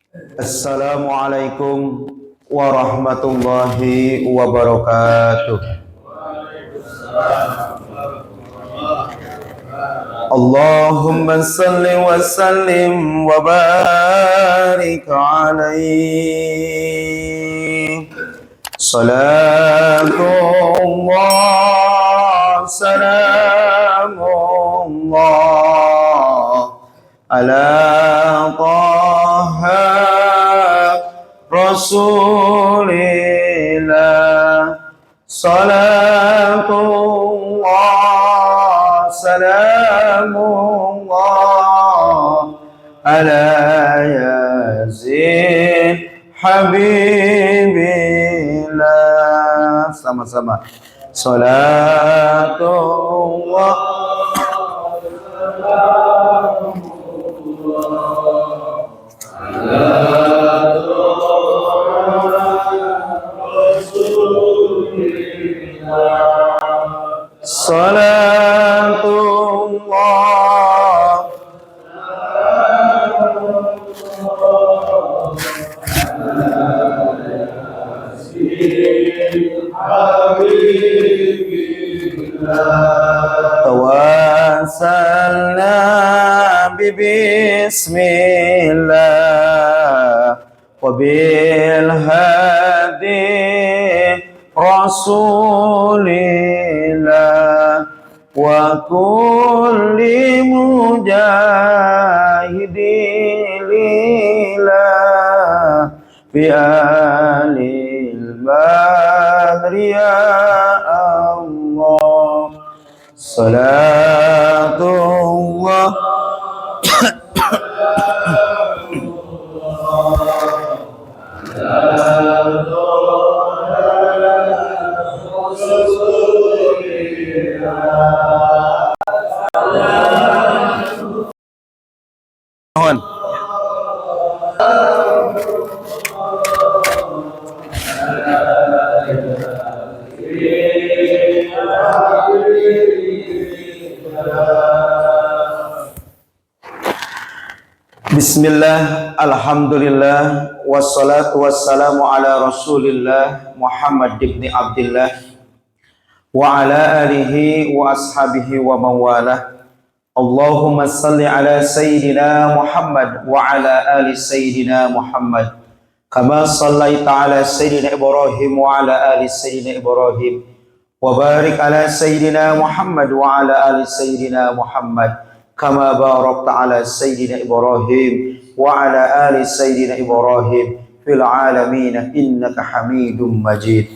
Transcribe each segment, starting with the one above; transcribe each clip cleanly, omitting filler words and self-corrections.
Assalamualaikum warahmatullahi wabarakatuh. Allahumma salli wa sallim wa barik alaihi. Salatullah salamullah ala taha Rasulillah. Salatullah salamullah ala yazid habibillah. Sama-sama. Salatullah Salatullah Tawassalna bismillah wa bil hadi Rasulillah wa kulli mujahidilillah bi alil badri ya Allah. Salatullah mohon. Bismillah, alhamdulillah, wassalatu wassalamu ala rasulillah Muhammad ibn Abdillah wa ala alihi wa ashabihi wa mawalah. Allahumma salli ala Sayyidina Muhammad wa ala ali Sayyidina Muhammad kama sallaita ala Sayyidina Ibrahim wa ala ali Sayyidina Ibrahim wa barik ala Sayyidina Muhammad wa ala ali Sayyidina Muhammad kama barakta ala Sayyidina Ibrahim wa ala ali Sayyidina Ibrahim fil alamin innaka Hamidum Majid.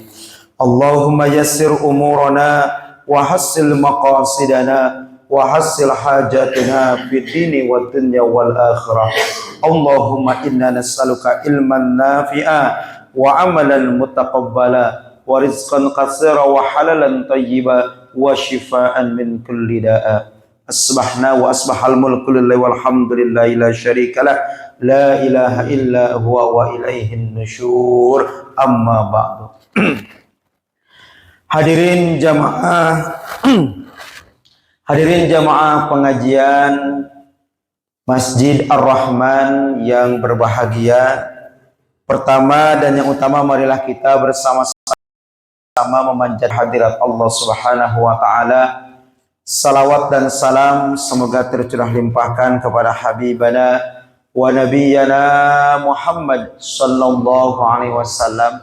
Allahumma yassir umurana wa hassil maqasidana wa hassil hajatina fid dini wad dunya wal akhirah. Allahumma inna nas'aluka ilman nafi'a wa amalan mutaqabbala wa rizqan qasira wa halalan tayyiba wa shifaan min kulli da'a. Asbahna wa asbahal mulku lillahi walhamdulillahi la syarikalah la ilaha illa huwa wa ilaihin nusyur. Amma ba'du. Hadirin jamaah pengajian Masjid Ar-Rahman yang berbahagia. Pertama dan yang utama, marilah kita bersama-sama memanjat hadirat Allah Subhanahu wa taala. Salawat dan salam semoga tercurah limpahkan kepada habibana wa nabiyyana Muhammad sallallahu alaihi wasallam,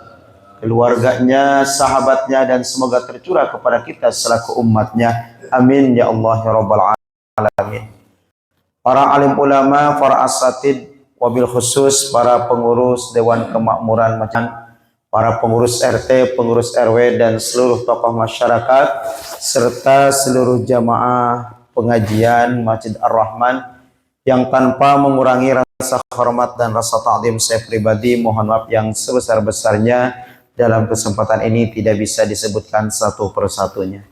keluarganya, sahabatnya, dan semoga tercurah kepada kita selaku umatnya. Amin ya Allah ya Rabbal alamin. Para alim ulama, para asatid, wabil khusus para pengurus Dewan Kemakmuran Macan, para pengurus RT, pengurus RW, dan seluruh tokoh masyarakat, serta seluruh jamaah pengajian Masjid Ar-Rahman, yang tanpa mengurangi rasa hormat dan rasa ta'zim saya pribadi, mohon maaf yang sebesar-besarnya. Dalam kesempatan ini tidak bisa disebutkan satu persatunya.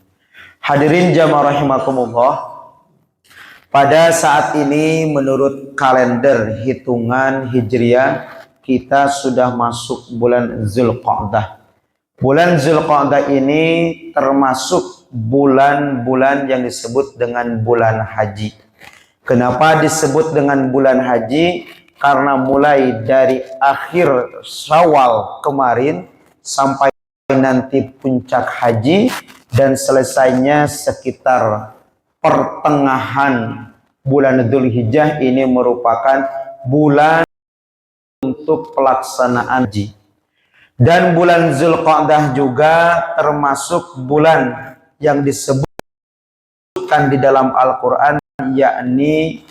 Hadirin jamaah rahimakumullah, pada saat ini menurut kalender hitungan Hijriah kita sudah masuk bulan Zulqa'dah. Bulan Zulqa'dah ini termasuk bulan-bulan yang disebut dengan bulan haji. Kenapa disebut dengan bulan haji? karena mulai dari akhir Syawal kemarin sampai nanti puncak haji dan selesainya sekitar pertengahan bulan Dzulhijjah. Ini merupakan bulan untuk pelaksanaan haji. Dan bulan Zulqa'dah juga termasuk bulan yang disebutkan di dalam Al-Quran, yakni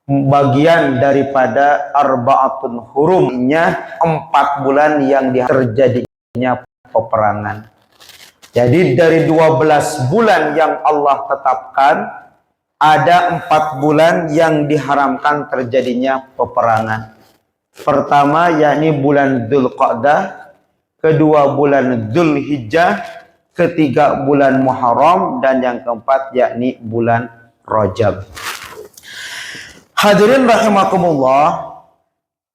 bagian daripada arba'atun hurumnya, 4 bulan yang terjadinya peperangan. Jadi dari 12 bulan yang Allah tetapkan, ada 4 bulan yang diharamkan terjadinya peperangan. Pertama yakni bulan Dzulqa'dah, kedua bulan Dzulhijjah, ketiga bulan Muharram, dan yang keempat yakni bulan Rajab. Hadirin rahimakumullah,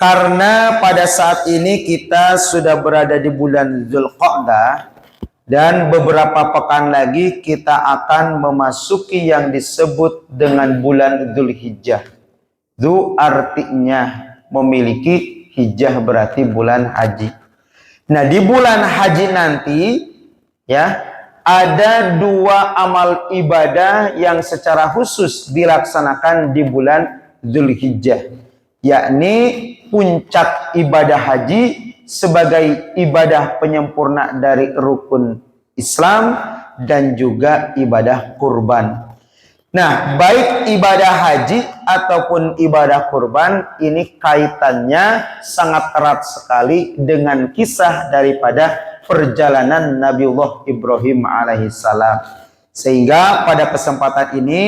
karena pada saat ini kita sudah berada di bulan Dzulqa'dah dan beberapa pekan lagi kita akan memasuki yang disebut dengan bulan Dzulhijjah. Dzu artinya memiliki, hijjah berarti bulan haji. Nah, di bulan haji nanti ya ada 2 amal ibadah yang secara khusus dilaksanakan di bulan Dzulhijjah, yakni puncak ibadah haji sebagai ibadah penyempurna dari rukun Islam dan juga ibadah kurban. Nah, baik ibadah haji ataupun ibadah kurban ini kaitannya sangat erat sekali dengan kisah daripada perjalanan Nabiullah Ibrahim alaihissalam. Sehingga pada kesempatan ini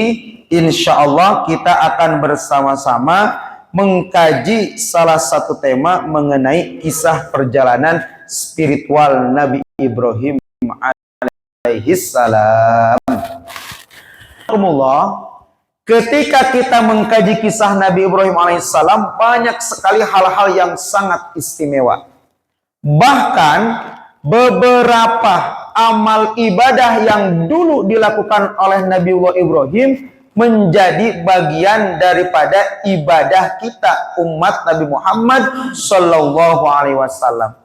insya Allah kita akan bersama-sama mengkaji salah satu tema mengenai kisah perjalanan spiritual Nabi Ibrahim alaihissalam. Ketika kita mengkaji kisah Nabi Ibrahim alaihissalam, banyak sekali hal-hal yang sangat istimewa. Bahkan beberapa amal ibadah yang dulu dilakukan oleh Nabiullah Ibrahim menjadi bagian daripada ibadah kita umat Nabi Muhammad Sallallahu Alaihi Wasallam.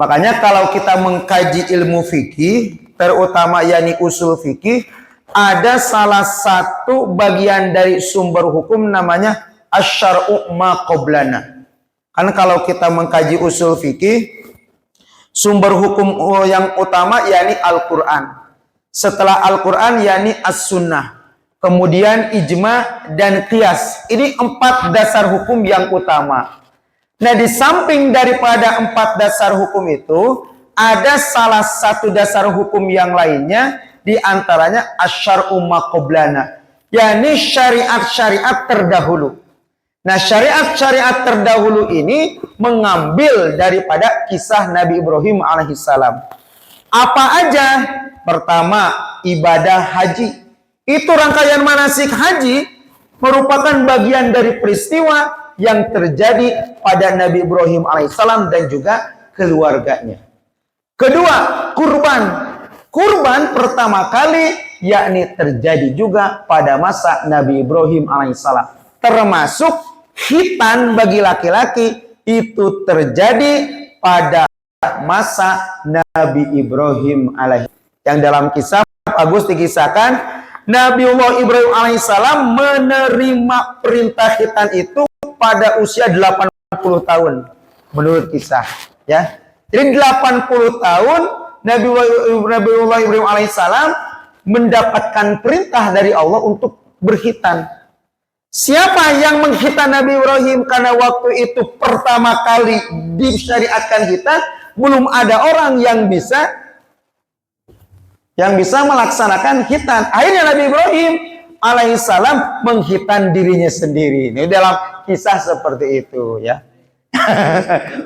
Makanya kalau kita mengkaji ilmu fikih, terutama yakni usul fikih, ada salah satu bagian dari sumber hukum namanya asyar'u ma qablana. Karena kalau kita mengkaji usul fikih, sumber hukum yang utama yakni Al-Quran. Setelah Al-Quran yakni As-Sunnah. Kemudian ijma dan qiyas. Ini 4 dasar hukum yang utama. Nah, di samping daripada 4 dasar hukum itu, ada salah satu dasar hukum yang lainnya, di antaranya asyar'u ma qablana, yakni syariat-syariat terdahulu. Nah, syariat-syariat terdahulu ini mengambil daripada kisah Nabi Ibrahim alaihissalam. Apa aja? Pertama, ibadah haji. Itu rangkaian manasik haji merupakan bagian dari peristiwa yang terjadi pada Nabi Ibrahim alaihissalam dan juga keluarganya. Kedua, kurban. Kurban pertama kali yakni terjadi juga pada masa Nabi Ibrahim alaihissalam. Termasuk khitan bagi laki-laki itu terjadi pada masa Nabi Ibrahim alaihissalam. Yang dalam kisah bagus dikisahkan, Nabiullah Ibrahim alaihissalam menerima perintah khitan itu pada usia 80 tahun menurut kisah, ya. Jadi 80 tahun Nabiullah Ibrahim alaihissalam mendapatkan perintah dari Allah untuk berkhitan. Siapa yang mengkhitan Nabi Ibrahim? Karena waktu itu pertama kali disyariatkan khitan, belum ada orang yang bisa melaksanakan khitan. Akhirnya Nabi Ibrahim alaihissalam mengkhitan dirinya sendiri. Ini dalam kisah seperti itu, ya.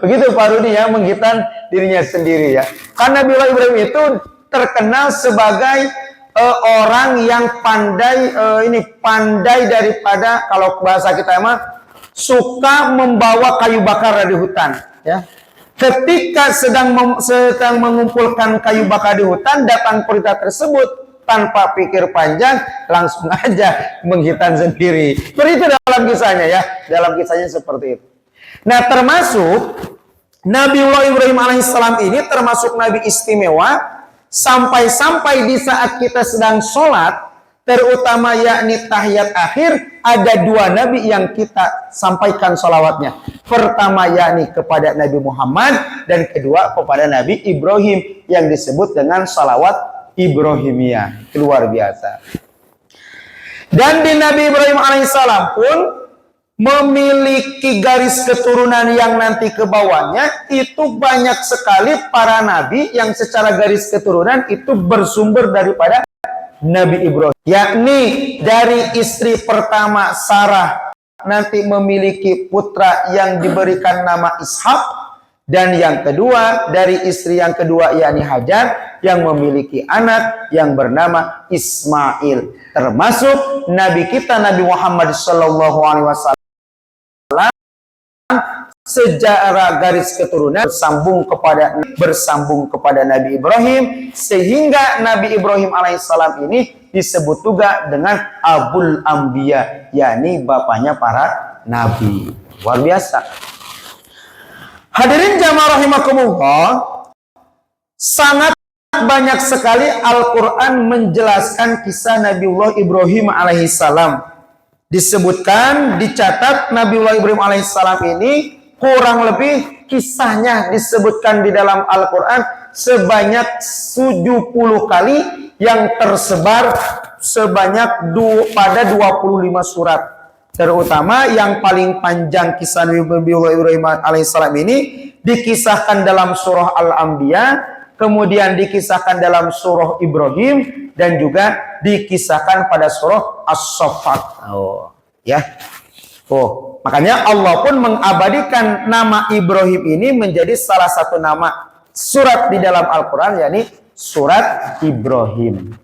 Begitu Pak Rudi, ya, mengkhitan dirinya sendiri, ya. Karena Nabi Ibrahim itu terkenal sebagai orang yang pandai daripada, kalau bahasa kita mah, suka membawa kayu bakar dari hutan, ya. Ketika sedang mengumpulkan kayu bakar di hutan, datang perintah tersebut, tanpa pikir panjang langsung aja mengkhitan sendiri. Seperti itu dalam kisahnya, ya. Dalam kisahnya seperti itu. Nah, termasuk Nabiullah Ibrahim alaihissalam ini termasuk nabi istimewa, sampai-sampai di saat kita sedang sholat, terutama yakni tahiyat akhir, ada dua nabi yang kita sampaikan sholawatnya. Pertama yakni kepada Nabi Muhammad, dan kedua kepada Nabi Ibrahim yang disebut dengan sholawat Ibrahimiyah. Luar biasa. Dan di Nabi Ibrahim alaihissalam pun memiliki garis keturunan yang nanti ke bawahnya, itu banyak sekali para nabi yang secara garis keturunan itu bersumber daripada Nabi Ibrahim. Yakni dari istri pertama Sarah nanti memiliki putra yang diberikan nama Ishak, dan yang kedua dari istri yang kedua yakni Hajar yang memiliki anak yang bernama Ismail. Termasuk nabi kita Nabi Muhammad SAW sejarah garis keturunan bersambung kepada Nabi Ibrahim, sehingga Nabi Ibrahim alaihissalam ini disebut juga dengan Abul Anbiya, yakni bapaknya para nabi. Luar biasa. Hadirin jamaah rahimakumullah, sangat banyak sekali Al-Quran menjelaskan kisah Nabiullah Ibrahim alaihissalam. Disebutkan, dicatat Nabiullah Ibrahim alaihissalam ini kurang lebih kisahnya disebutkan di dalam Al-Quran sebanyak 70 kali yang tersebar sebanyak pada 25 surat. Terutama yang paling panjang kisah Nabiullah Ibrahim alaihissalam ini dikisahkan dalam surah Al-Anbiya, kemudian dikisahkan dalam surah Ibrahim, dan juga dikisahkan pada surah As-Saffat. Makanya Allah pun mengabadikan nama Ibrahim ini menjadi salah satu nama surat di dalam Al-Quran, yakni surat Ibrahim.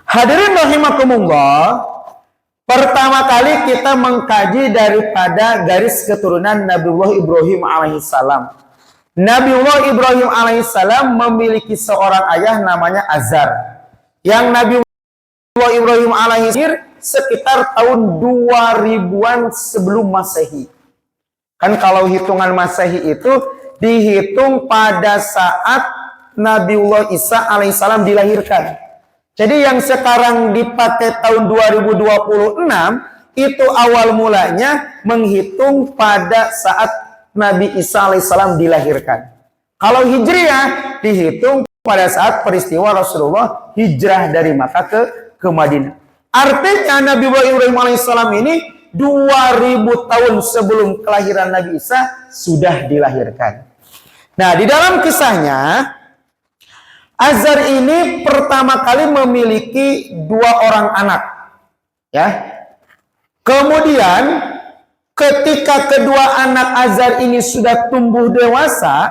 Hadirin rahimakumullah, pertama kali kita mengkaji daripada garis keturunan Nabiullah Ibrahim alaihissalam. Nabiullah Ibrahim alaihissalam memiliki seorang ayah namanya Azar, yang Nabiullah Ibrahim alaihissalam sekitar tahun 2000-an sebelum Masehi. Kan kalau hitungan Masehi itu dihitung pada saat Nabiullah Isa alaihissalam dilahirkan. Jadi yang sekarang dipakai tahun 2026 itu awal mulanya menghitung pada saat Nabi Isa alaihissalam dilahirkan. Kalau Hijriah dihitung pada saat peristiwa Rasulullah hijrah dari Makkah ke Madinah. Artinya Nabi Ibrahim alaihissalam ini 2000 tahun sebelum kelahiran Nabi Isa sudah dilahirkan. Nah, di dalam kisahnya Azar ini pertama kali memiliki 2 orang anak. Ya. Kemudian ketika kedua anak Azar ini sudah tumbuh dewasa,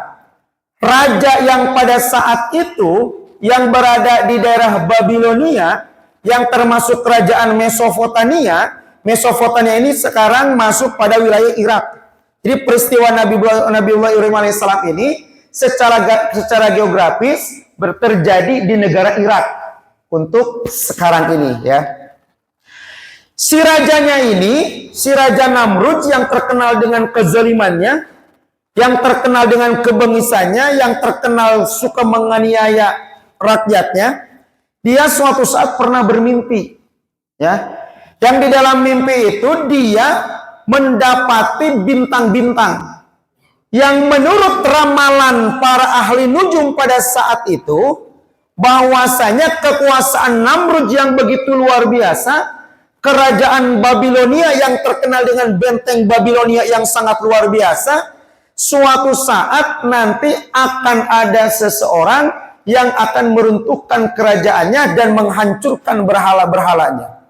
raja yang pada saat itu yang berada di daerah Babilonia, yang termasuk kerajaan Mesopotamia. Mesopotamia ini sekarang masuk pada wilayah Irak. Jadi peristiwa Nabiullah Ibrahim alaihissalam ini secara geografis terjadi di negara Irak untuk sekarang ini, ya. Si rajanya ini, si Raja Namrud yang terkenal dengan kezalimannya, yang terkenal dengan kebengisannya, yang terkenal suka menganiaya rakyatnya, dia suatu saat pernah bermimpi, ya. Yang di dalam mimpi itu dia mendapati bintang-bintang yang menurut ramalan para ahli nujum pada saat itu, bahwasanya kekuasaan Namrud yang begitu luar biasa, kerajaan Babilonia yang terkenal dengan benteng Babilonia yang sangat luar biasa, suatu saat nanti akan ada seseorang yang akan meruntuhkan kerajaannya dan menghancurkan berhala-berhalanya.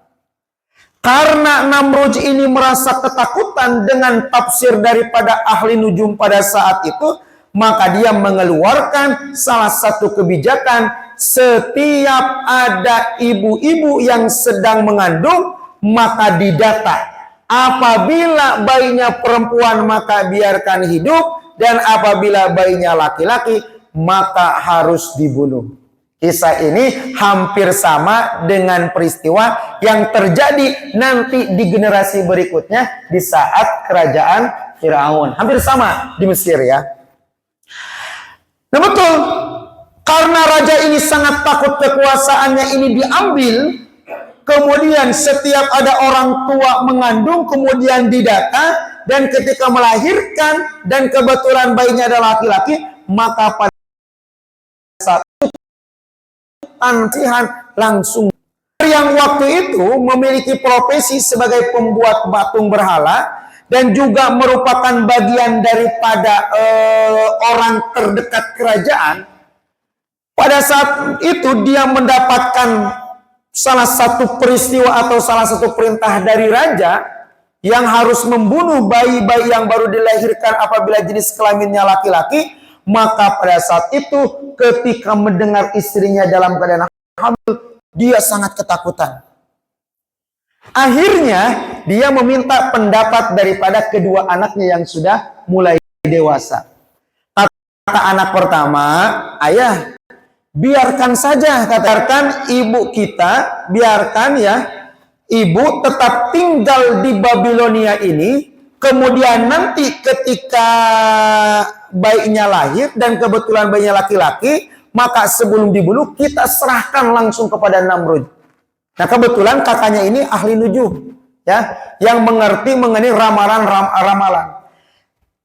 Karena Namrud ini merasa ketakutan dengan tafsir daripada ahli nujum pada saat itu, maka dia mengeluarkan salah satu kebijakan, setiap ada ibu-ibu yang sedang mengandung, maka didata. Apabila bayinya perempuan, maka biarkan hidup, dan apabila bayinya laki-laki, maka harus dibunuh. Kisah ini hampir sama dengan peristiwa yang terjadi nanti di generasi berikutnya di saat kerajaan Firaun. Hampir sama di Mesir ya. Nah betul, karena raja ini sangat takut kekuasaannya ini diambil, kemudian setiap ada orang tua mengandung kemudian didata, dan ketika melahirkan dan kebetulan bayinya adalah laki-laki, maka pada saat itu tantihan langsung. Yang waktu itu memiliki profesi sebagai pembuat patung berhala dan juga merupakan bagian daripada orang terdekat kerajaan. Pada saat itu dia mendapatkan salah satu peristiwa atau salah satu perintah dari raja yang harus membunuh bayi-bayi yang baru dilahirkan apabila jenis kelaminnya laki-laki. Maka pada saat itu ketika mendengar istrinya dalam keadaan hamil, dia sangat ketakutan. Akhirnya dia meminta pendapat daripada kedua anaknya yang sudah mulai dewasa. Kata anak pertama, ayah, biarkan saja, katakan ibu kita, biarkan ya, ibu tetap tinggal di Babilonia ini, kemudian nanti ketika bayinya lahir dan kebetulan bayinya laki-laki, maka sebelum dibunuh kita serahkan langsung kepada Namrud. Nah kebetulan kakaknya ini ahli nujum, ya, yang mengerti mengenai ramalan.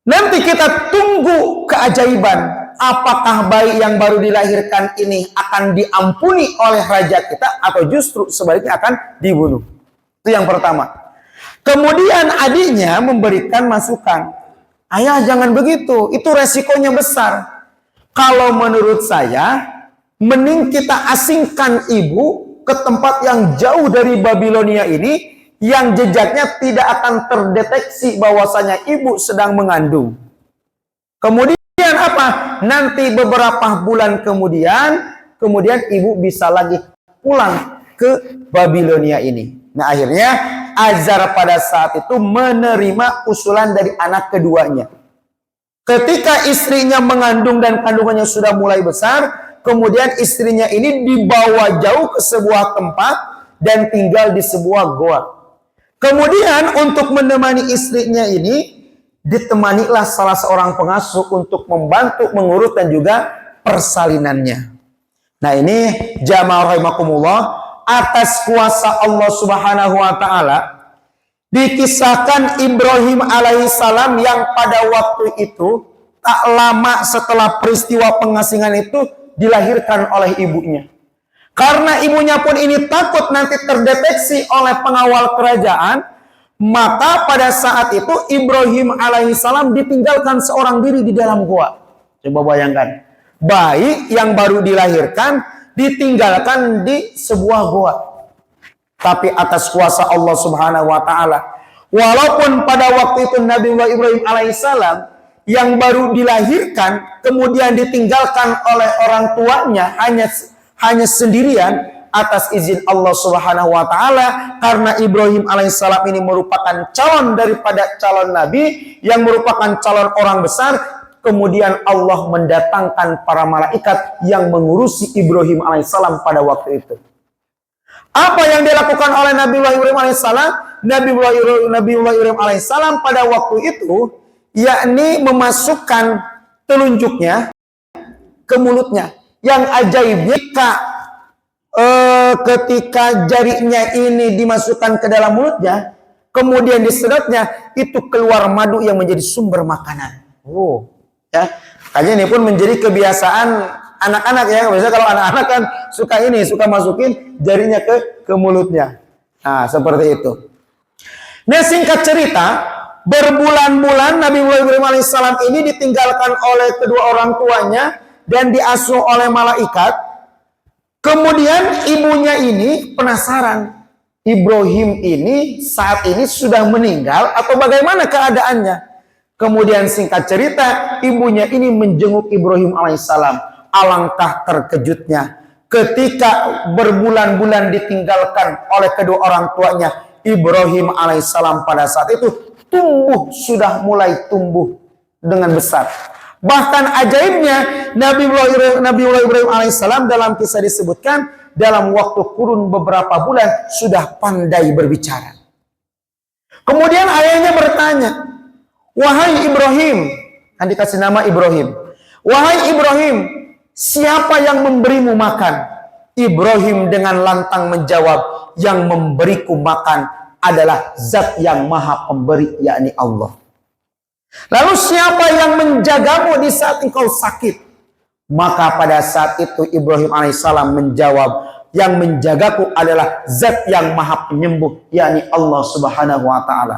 Nanti kita tunggu keajaiban. Apakah bayi yang baru dilahirkan ini akan diampuni oleh raja kita atau justru sebaliknya akan dibunuh? Itu yang pertama. Kemudian adiknya memberikan masukan. Ayah jangan begitu, itu resikonya besar. Kalau menurut saya, mending kita asingkan ibu ke tempat yang jauh dari Babilonia ini, yang jejaknya tidak akan terdeteksi bahwasanya ibu sedang mengandung. Kemudian apa? Nanti beberapa bulan kemudian ibu bisa lagi pulang ke Babilonia ini. Nah akhirnya Azar pada saat itu menerima usulan dari anak keduanya. Ketika istrinya mengandung dan kandungannya sudah mulai besar, kemudian istrinya ini dibawa jauh ke sebuah tempat dan tinggal di sebuah goa. Kemudian untuk menemani istrinya ini, ditemanilah salah seorang pengasuh untuk membantu mengurus dan juga persalinannya. Nah ini jamaah rahimakumullah, atas kuasa Allah Subhanahu wa taala dikisahkan Ibrahim alaihissalam yang pada waktu itu tak lama setelah peristiwa pengasingan itu dilahirkan oleh ibunya. Karena ibunya pun ini takut nanti terdeteksi oleh pengawal kerajaan, maka pada saat itu Ibrahim alaihissalam ditinggalkan seorang diri di dalam gua. Coba bayangkan, bayi yang baru dilahirkan ditinggalkan di sebuah gua. Tapi atas kuasa Allah Subhanahu wa taala, walaupun pada waktu itu Nabi Ibrahim alaihissalam yang baru dilahirkan kemudian ditinggalkan oleh orang tuanya hanya sendirian, atas izin Allah Subhanahu wa taala, karena Ibrahim alaihissalam ini merupakan calon daripada calon nabi yang merupakan calon orang besar, kemudian Allah mendatangkan para malaikat yang mengurusi Ibrahim alaihissalam pada waktu itu. Apa yang dilakukan oleh Nabiullah Ibrahim alaihissalam? Nabiullah Ibrahim alaihissalam pada waktu itu yakni memasukkan telunjuknya ke mulutnya. Yang ajaibnya ketika jarinya ini dimasukkan ke dalam mulutnya, kemudian disedotnya, itu keluar madu yang menjadi sumber makanan. Oh, ya. Kayaknya ini pun menjadi kebiasaan anak-anak ya. Biasanya kalau anak-anak kan suka masukin jarinya ke mulutnya. Nah, seperti itu. Nah, singkat cerita, berbulan-bulan Nabi Ibrahim alaihissalam ini ditinggalkan oleh kedua orang tuanya dan diasuh oleh malaikat. Kemudian ibunya ini penasaran, Ibrahim ini saat ini sudah meninggal atau bagaimana keadaannya? Kemudian singkat cerita, ibunya ini menjenguk Ibrahim alaihissalam. Alangkah terkejutnya ketika berbulan-bulan ditinggalkan oleh kedua orang tuanya. Ibrahim alaihissalam pada saat itu sudah mulai tumbuh dengan besar. Bahkan ajaibnya Nabiullah Ibrahim alaihissalam dalam kisah disebutkan dalam waktu kurun beberapa bulan sudah pandai berbicara. Kemudian ayahnya bertanya, Wahai Ibrahim, kan dikasih nama Ibrahim. Wahai Ibrahim, siapa yang memberimu makan? Ibrahim dengan lantang menjawab, yang memberiku makan adalah zat yang maha pemberi, yakni Allah. Lalu siapa yang menjagamu di saat engkau sakit? Maka pada saat itu Ibrahim alaihissalam menjawab, yang menjagaku adalah zat yang maha penyembuh, yakni Allah subhanahu wa ta'ala.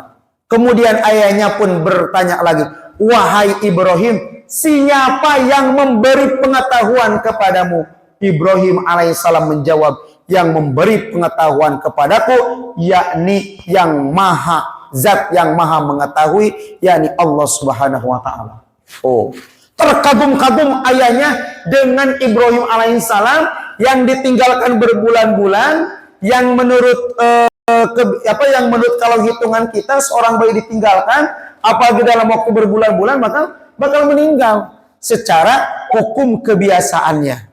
Kemudian ayahnya pun bertanya lagi, wahai Ibrahim, siapa yang memberi pengetahuan kepadamu? Ibrahim alaihissalam menjawab, yang memberi pengetahuan kepadaku yakni yang maha, zat yang maha mengetahui, yakni Allah subhanahu wa ta'ala. Oh, terkagum-kagum ayahnya dengan Ibrahim alaihissalam yang ditinggalkan berbulan-bulan, yang menurut yang menurut kalau hitungan kita seorang bayi ditinggalkan apalagi dalam waktu berbulan-bulan bakal meninggal secara hukum kebiasaannya.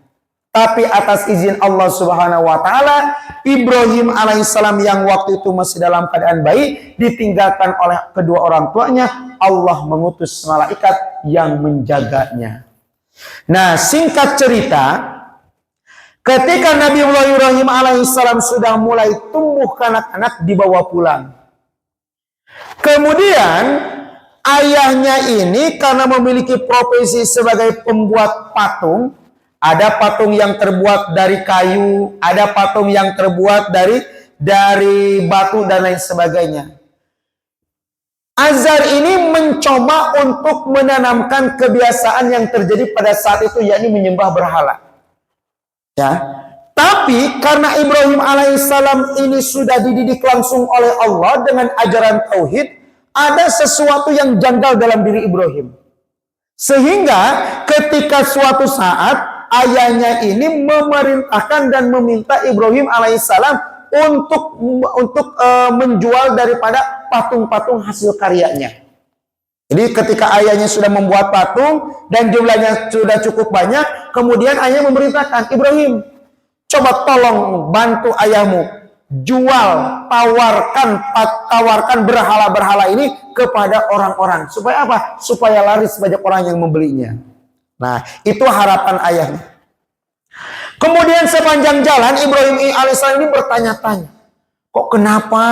Tapi atas izin Allah subhanahu wa ta'ala, Ibrahim alaihissalam yang waktu itu masih dalam keadaan bayi ditinggalkan oleh kedua orang tuanya. Allah mengutus malaikat yang menjaganya. Nah, singkat cerita, ketika Nabi Ibrahim alaihissalam sudah mulai tumbuh kanak-kanak, dibawa pulang. Kemudian ayahnya ini karena memiliki profesi sebagai pembuat patung, ada patung yang terbuat dari kayu, ada patung yang terbuat dari batu dan lain sebagainya. Azar ini mencoba untuk menanamkan kebiasaan yang terjadi pada saat itu, yakni menyembah berhala. Ya, tapi karena Ibrahim alaihissalam ini sudah dididik langsung oleh Allah dengan ajaran tauhid, ada sesuatu yang janggal dalam diri Ibrahim. Sehingga ketika suatu saat ayahnya ini memerintahkan dan meminta Ibrahim alaihissalam untuk menjual daripada patung-patung hasil karyanya. Jadi ketika ayahnya sudah membuat patung dan jumlahnya sudah cukup banyak, kemudian ayah memerintahkan, Ibrahim, coba tolong bantu ayahmu jual, tawarkan berhala-berhala ini kepada orang-orang. Supaya apa? Supaya laris banyak orang yang membelinya. Nah, itu harapan ayahnya. Kemudian sepanjang jalan Ibrahim alaihissalam ini bertanya-tanya, kok kenapa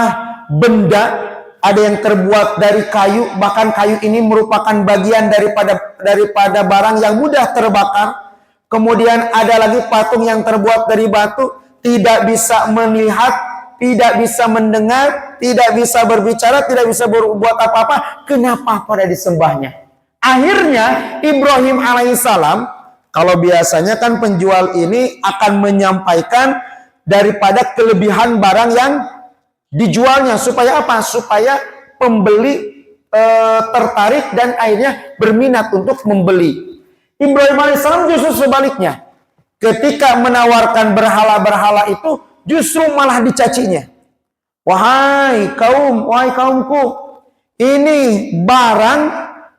benda ada yang terbuat dari kayu, bahkan kayu ini merupakan bagian daripada barang yang mudah terbakar. Kemudian ada lagi patung yang terbuat dari batu, tidak bisa melihat, tidak bisa mendengar, tidak bisa berbicara, tidak bisa berbuat apa-apa. Kenapa pada disembahnya? Akhirnya Ibrahim alaihissalam, kalau biasanya kan penjual ini akan menyampaikan daripada kelebihan barang yang dijualnya. Supaya apa? Supaya pembeli tertarik dan akhirnya berminat untuk membeli. Ibrahim alaihissalam justru sebaliknya. Ketika menawarkan berhala-berhala itu justru malah dicacinya. Wahai kaumku, ini barang,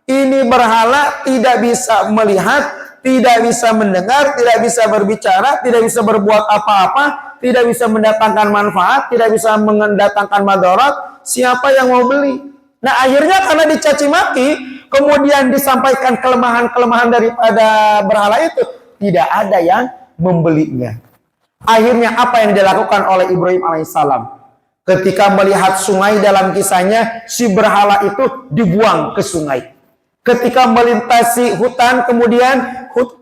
ini berhala tidak bisa melihat, tidak bisa mendengar, tidak bisa berbicara, tidak bisa berbuat apa-apa, tidak bisa mendatangkan manfaat, tidak bisa mendatangkan madarat. Siapa yang mau beli? Nah, akhirnya karena dicaci maki, kemudian disampaikan kelemahan-kelemahan daripada berhala itu, tidak ada yang membelinya. Akhirnya apa yang dilakukan oleh Ibrahim alaihissalam? Ketika melihat sungai dalam kisahnya, si berhala itu dibuang ke sungai. Ketika melintasi hutan,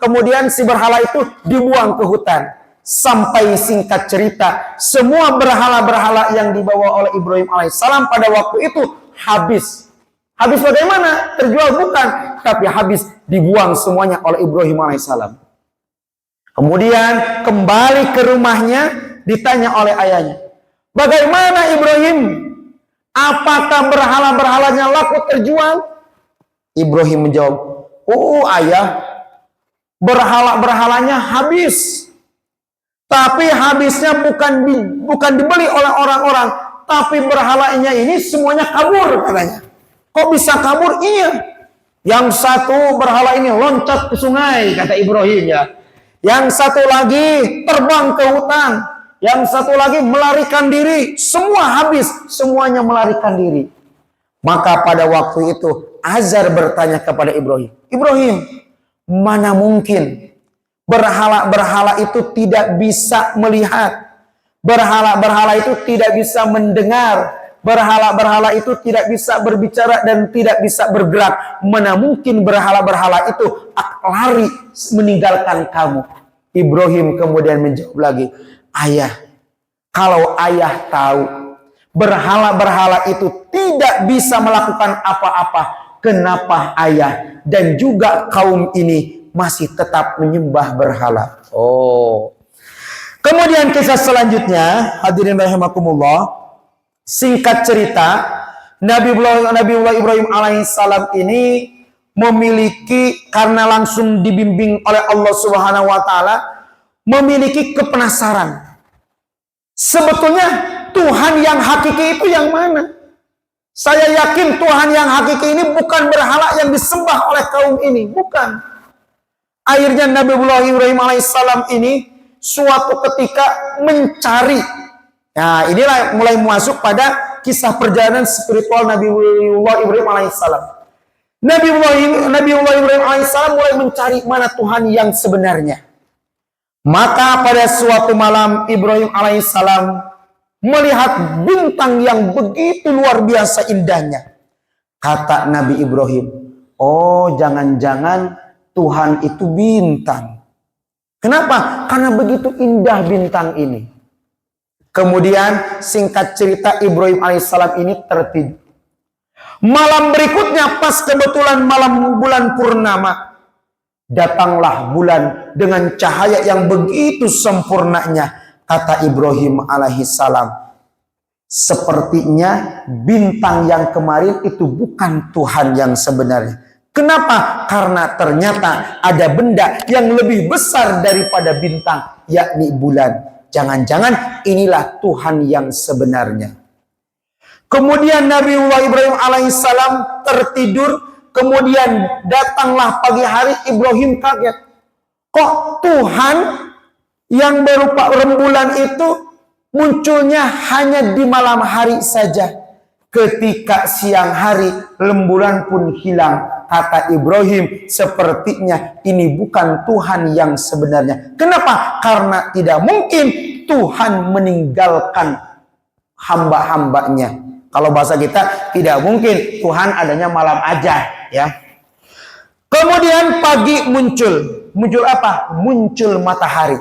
kemudian si berhala itu dibuang ke hutan. Sampai singkat cerita, semua berhala-berhala yang dibawa oleh Ibrahim alaihissalam pada waktu itu habis. Habis bagaimana? Terjual bukan, tapi habis, dibuang semuanya oleh Ibrahim alaihissalam. Kemudian kembali ke rumahnya, ditanya oleh ayahnya, bagaimana Ibrahim? Apakah berhala-berhalanya laku terjual? Ibrahim menjawab, oh ayah, berhala-berhalanya habis. Tapi habisnya bukan dibeli oleh orang-orang, tapi berhalanya ini semuanya kabur katanya. Kok bisa kabur? Iya. Yang satu berhala ini loncat ke sungai, kata Ibrahim ya. Yang satu lagi terbang ke hutan. Yang satu lagi melarikan diri. Semua habis, semuanya melarikan diri. Maka pada waktu itu Azar bertanya kepada Ibrahim, Ibrahim, mana mungkin berhala-berhala itu tidak bisa melihat, berhala-berhala itu tidak bisa mendengar, berhala-berhala itu tidak bisa berbicara dan tidak bisa bergerak. Mana mungkin berhala-berhala itu lari meninggalkan kamu? Ibrahim kemudian menjawab lagi, ayah, kalau ayah tahu berhala-berhala itu tidak bisa melakukan apa-apa, kenapa ayah dan juga kaum ini masih tetap menyembah berhala? Oh. Kemudian kisah selanjutnya, hadirin rahimakumullah, singkat cerita, Nabiullah Ibrahim alaihissalam ini memiliki, karena langsung dibimbing oleh Allah Subhanahu wa taala, memiliki kepenasaran. Sebetulnya Tuhan yang hakiki itu yang mana? Saya yakin Tuhan yang hakiki ini bukan berhala yang disembah oleh kaum ini, bukan. Akhirnya Nabiullah Ibrahim alaihissalam ini suatu ketika mencari. Nah, inilah mulai masuk pada kisah perjalanan spiritual Nabiullah Ibrahim alaihissalam. Nabiullah Ibrahim alaihissalam mulai mencari mana Tuhan yang sebenarnya. Maka pada suatu malam Ibrahim alaihissalam melihat bintang yang begitu luar biasa indahnya. Kata Nabi Ibrahim, oh jangan-jangan Tuhan itu bintang. Kenapa? Karena begitu indah bintang ini. Kemudian singkat cerita Ibrahim alaihissalam ini tertidur. Malam berikutnya pas kebetulan malam bulan purnama, datanglah bulan dengan cahaya yang begitu sempurnanya. Kata Ibrahim alaihissalam, sepertinya bintang yang kemarin itu bukan Tuhan yang sebenarnya. Kenapa? Karena ternyata ada benda yang lebih besar daripada bintang, yakni bulan. Jangan-jangan inilah Tuhan yang sebenarnya. Kemudian Nabiullah Ibrahim alaihissalam tertidur. Kemudian datanglah pagi hari, Ibrahim kaget. Kok Tuhan yang berupa rembulan itu munculnya hanya di malam hari saja? Ketika siang hari, rembulan pun hilang. Kata Ibrahim, sepertinya ini bukan Tuhan yang sebenarnya. Kenapa? Karena tidak mungkin Tuhan meninggalkan hamba-hambanya. Kalau bahasa kita, tidak mungkin Tuhan adanya malam aja, ya. Kemudian pagi muncul. Muncul apa? Muncul matahari.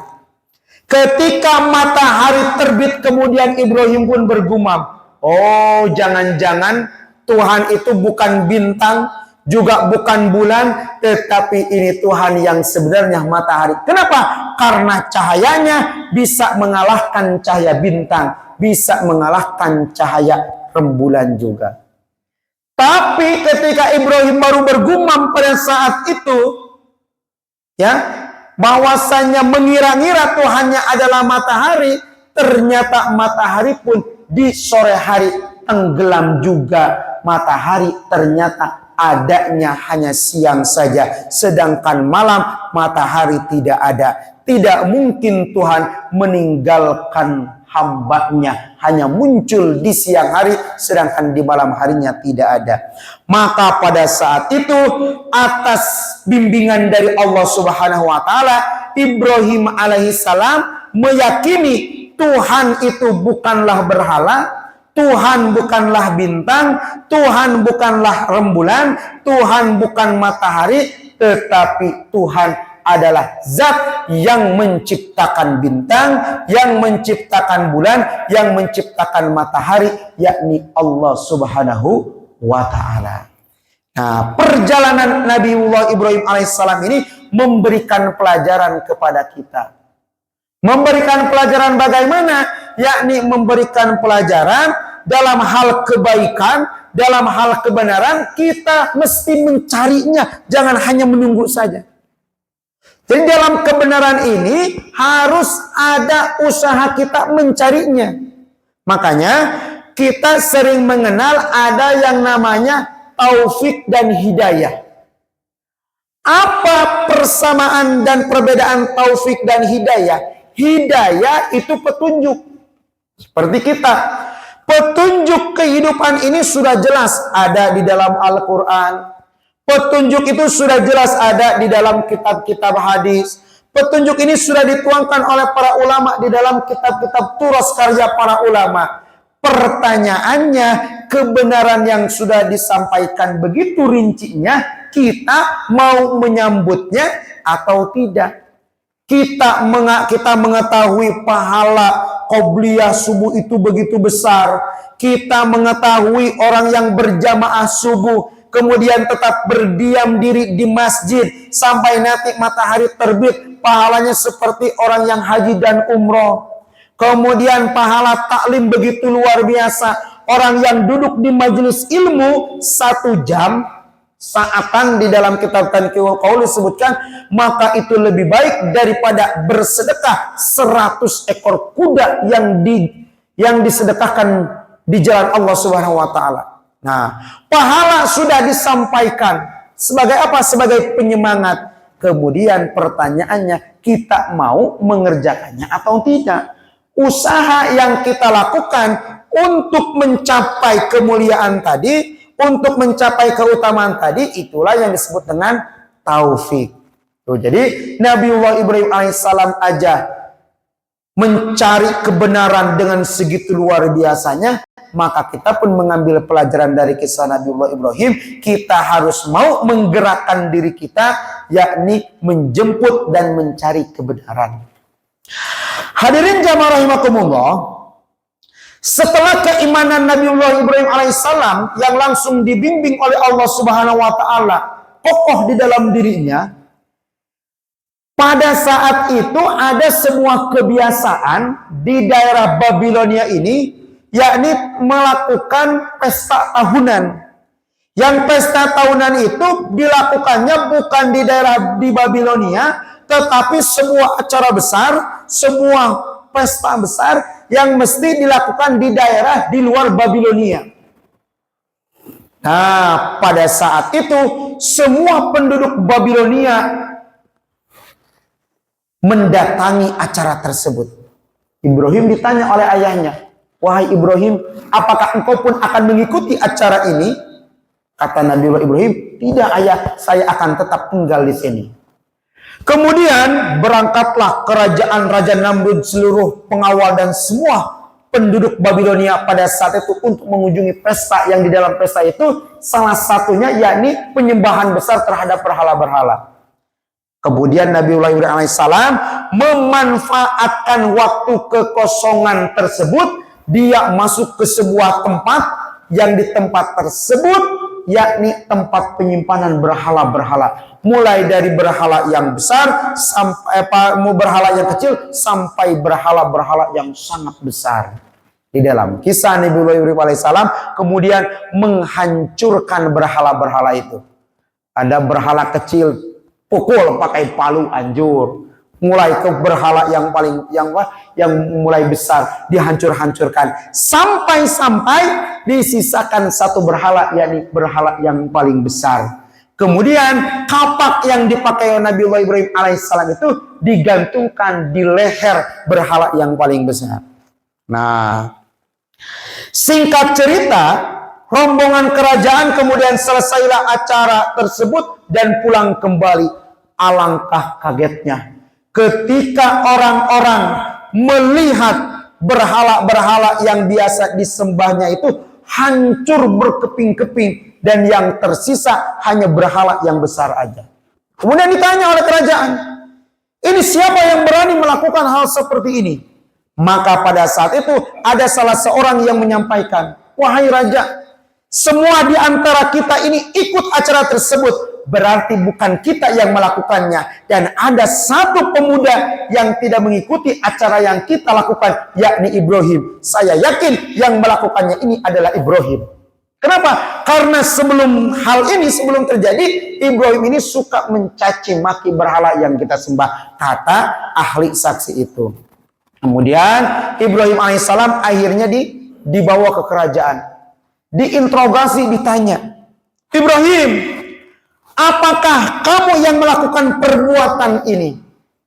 Ketika matahari terbit, kemudian Ibrahim pun bergumam, oh jangan-jangan Tuhan itu bukan bintang, juga bukan bulan, tetapi ini Tuhan yang sebenarnya matahari. Kenapa? Karena cahayanya bisa mengalahkan cahaya bintang, bisa mengalahkan cahaya rembulan juga. Tapi ketika Ibrahim baru bergumam pada saat itu, ya, bahwasanya mengira-ngira Tuhannya adalah matahari, ternyata matahari pun di sore hari tenggelam juga. Matahari ternyata adanya hanya siang saja, sedangkan malam matahari tidak ada. Tidak mungkin Tuhan meninggalkan hambanya, hanya muncul di siang hari, sedangkan di malam harinya tidak ada. Maka pada saat itu, atas bimbingan dari Allah Subhanahu wa taala, Ibrahim alaihissalam meyakini Tuhan itu bukanlah berhala, Tuhan bukanlah bintang, Tuhan bukanlah rembulan, Tuhan bukan matahari, tetapi Tuhan adalah zat yang menciptakan bintang, yang menciptakan bulan, yang menciptakan matahari, yakni Allah Subhanahu wa ta'ala. Nah, perjalanan Nabiullah Ibrahim alaihissalam ini memberikan pelajaran kepada kita. Memberikan pelajaran bagaimana? Yakni memberikan pelajaran dalam hal kebaikan, dalam hal kebenaran, kita mesti mencarinya, jangan hanya menunggu saja. Jadi dalam kebenaran ini harus ada usaha kita mencarinya. Makanya kita sering mengenal ada yang namanya taufik dan hidayah. Apa persamaan dan perbedaan taufik dan hidayah? Hidayah itu petunjuk. Seperti kita. Petunjuk kehidupan ini sudah jelas ada di dalam Al-Quran. Petunjuk itu sudah jelas ada di dalam kitab-kitab hadis. Petunjuk ini sudah dituangkan oleh para ulama di dalam kitab-kitab turas karya para ulama. Pertanyaannya, kebenaran yang sudah disampaikan begitu rincinya, kita mau menyambutnya atau tidak? Kita mengetahui pahala qobliyah subuh itu begitu besar. Kita mengetahui orang yang berjamaah subuh kemudian tetap berdiam diri di masjid sampai nanti matahari terbit, pahalanya seperti orang yang haji dan umroh. Kemudian pahala taklim begitu luar biasa. Orang yang duduk di majelis ilmu 1 jam saatan di dalam kitab Tanqiul Qaul disebutkan, maka itu lebih baik daripada bersedekah 100 ekor kuda yang disedekahkan di jalan Allah Subhanahu wa taala. Nah, pahala sudah disampaikan sebagai apa? Sebagai penyemangat. Kemudian pertanyaannya, kita mau mengerjakannya atau tidak? Usaha yang kita lakukan untuk mencapai kemuliaan tadi, untuk mencapai keutamaan tadi, itulah yang disebut dengan taufik. Tuh, jadi Nabiullah Ibrahim alaihissalam aja mencari kebenaran dengan segitu luar biasanya, maka kita pun mengambil pelajaran dari kisah Nabiullah Ibrahim. Kita harus mau menggerakkan diri kita, yakni menjemput dan mencari kebenaran. Hadirin jamaah rahimakumullah, setelah keimanan Nabiullah Ibrahim alaihissalam yang langsung dibimbing oleh Allah Subhanahu wa taala kokoh di dalam dirinya, pada saat itu ada sebuah kebiasaan di daerah Babilonia ini, yakni melakukan pesta tahunan. Yang pesta tahunan itu dilakukannya bukan di daerah di Babilonia, tetapi sebuah acara besar, sebuah pesta besar yang mesti dilakukan di daerah di luar Babilonia. Nah, pada saat itu semua penduduk Babilonia mendatangi acara tersebut. Ibrahim ditanya oleh ayahnya, "Wahai Ibrahim, apakah engkau pun akan mengikuti acara ini?" Kata Nabiullah Ibrahim, "Tidak ayah, saya akan tetap tinggal di sini." Kemudian berangkatlah kerajaan Raja Namrud, seluruh pengawal dan semua penduduk Babilonia pada saat itu untuk mengunjungi pesta yang di dalam pesta itu salah satunya yakni penyembahan besar terhadap berhala-berhala. Kemudian Nabiullah Ibrahim alaihissalam memanfaatkan waktu kekosongan tersebut, dia masuk ke sebuah tempat yang di tempat tersebut yakni tempat penyimpanan berhala-berhala. Mulai dari berhala yang besar sampai berhala yang kecil sampai berhala-berhala yang sangat besar. Di dalam kisah Nabiullah Ibrahim alaihissalam kemudian menghancurkan berhala-berhala itu. Ada berhala kecil, pukul pakai palu, hancur. Mulai ke berhala yang mulai besar dihancur-hancurkan sampai disisakan satu berhala, yakni berhala yang paling besar. Kemudian kapak yang dipakai Nabiullah Ibrahim alaihissalam itu digantungkan di leher berhala yang paling besar. Nah, singkat cerita, rombongan kerajaan kemudian selesailah acara tersebut dan pulang kembali. Alangkah kagetnya ketika orang-orang melihat berhala-berhala yang biasa disembahnya itu hancur berkeping-keping dan yang tersisa hanya berhala yang besar aja. Kemudian ditanya oleh kerajaan, "Ini siapa yang berani melakukan hal seperti ini?" Maka pada saat itu ada salah seorang yang menyampaikan, "Wahai raja, semua di antara kita ini ikut acara tersebut, berarti bukan kita yang melakukannya. Dan ada satu pemuda yang tidak mengikuti acara yang kita lakukan, yakni Ibrahim. Saya yakin yang melakukannya ini adalah Ibrahim." Kenapa? Karena sebelum hal ini, sebelum terjadi, Ibrahim ini suka mencaci maki berhala yang kita sembah, kata ahli saksi itu. Kemudian Ibrahim alaihissalam akhirnya dibawa ke kerajaan. Diinterogasi, ditanya, "Ibrahim, apakah kamu yang melakukan perbuatan ini?"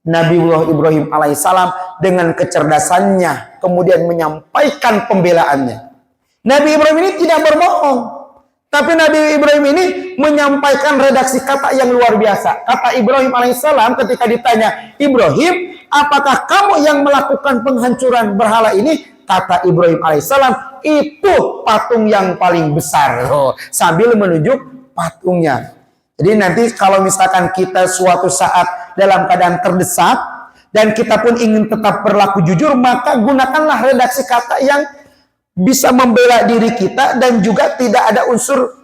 Nabiullah Ibrahim alaihissalam dengan kecerdasannya kemudian menyampaikan pembelaannya. Nabi Ibrahim ini tidak berbohong. Tapi Nabi Ibrahim ini menyampaikan redaksi kata yang luar biasa. Kata Ibrahim alaihissalam ketika ditanya, Ibrahim, apakah kamu yang melakukan penghancuran berhala ini? Kata Ibrahim alaihissalam, itu patung yang paling besar. Sambil menunjuk patungnya. Jadi nanti kalau misalkan kita suatu saat dalam keadaan terdesak, dan kita pun ingin tetap berlaku jujur, maka gunakanlah redaksi kata yang bisa membela diri kita dan juga tidak ada unsur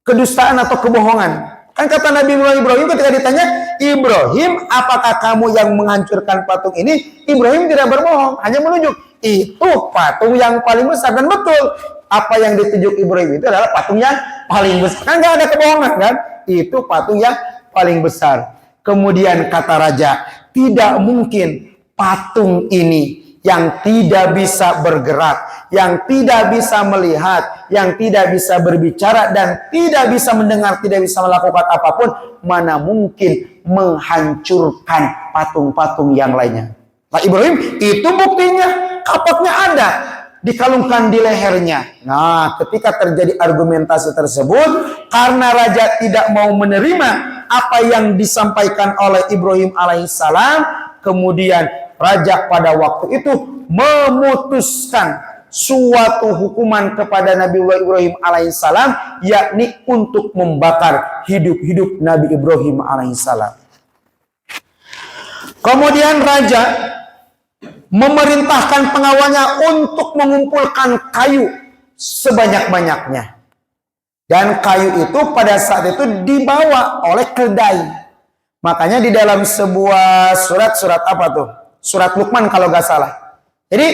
kedustaan atau kebohongan. Kan kata Nabi Ibrahim ketika ditanya, Ibrahim, apakah kamu yang menghancurkan patung ini? Ibrahim tidak berbohong, hanya menunjuk, itu patung yang paling besar. Dan betul, apa yang ditunjuk Ibrahim itu adalah patung yang paling besar. Kan nggak ada kebohongan kan? Itu patung yang paling besar. Kemudian kata raja, tidak mungkin patung ini yang tidak bisa bergerak, yang tidak bisa melihat, yang tidak bisa berbicara, dan tidak bisa mendengar, tidak bisa melakukan apapun, mana mungkin menghancurkan patung-patung yang lainnya. Nah Ibrahim, itu buktinya, kapaknya ada, dikalungkan di lehernya. Nah ketika terjadi argumentasi tersebut, karena raja tidak mau menerima apa yang disampaikan oleh Ibrahim alaihissalam, kemudian raja pada waktu itu memutuskan suatu hukuman kepada Nabiullah Ibrahim alaihissalam, yakni untuk membakar hidup-hidup Nabi Ibrahim alaihissalam. Kemudian raja memerintahkan pengawalnya untuk mengumpulkan kayu sebanyak-banyaknya. Dan kayu itu pada saat itu dibawa oleh keldai. Makanya di dalam sebuah surat apa tuh? Surat Luqman kalau nggak salah. Jadi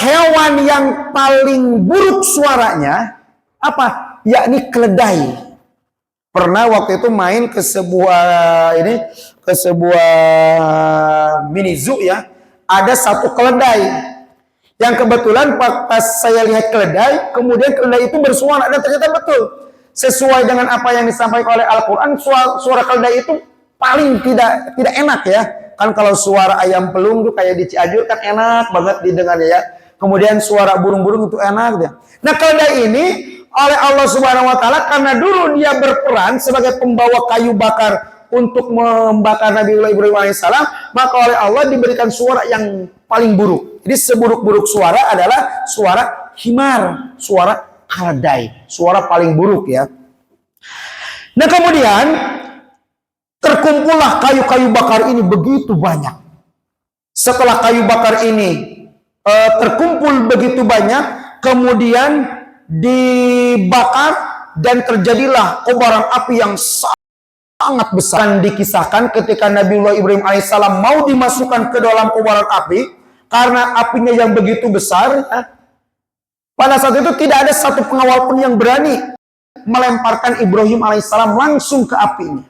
hewan yang paling buruk suaranya apa? Yakni keledai. Pernah waktu itu main ke sebuah mini zoo ya. Ada satu keledai yang kebetulan pas saya lihat keledai, kemudian keledai itu bersuara dan ternyata betul sesuai dengan apa yang disampaikan oleh Al-Quran. Suara keledai itu paling tidak enak ya. Kan kalau suara ayam pelung tuh kayak di Cianjur kan enak banget didengarnya ya. Kemudian suara burung-burung itu enak ya. Nah keledai ini oleh Allah Subhanahu Wa Taala karena dulu dia berperan sebagai pembawa kayu bakar untuk membakar Nabi Ibrahim alaihissalam, maka oleh Allah diberikan suara yang paling buruk. Jadi seburuk-buruk suara adalah suara himar, suara keledai, suara paling buruk ya. Nah kemudian terkumpullah kayu-kayu bakar ini begitu banyak. Setelah kayu bakar ini terkumpul begitu banyak, kemudian dibakar dan terjadilah kobaran api yang sangat besar. Dan dikisahkan ketika Nabiullah Ibrahim alaihissalam mau dimasukkan ke dalam kobaran api, karena apinya yang begitu besar, pada saat itu tidak ada satu pengawal pun yang berani melemparkan Ibrahim alaihissalam langsung ke apinya.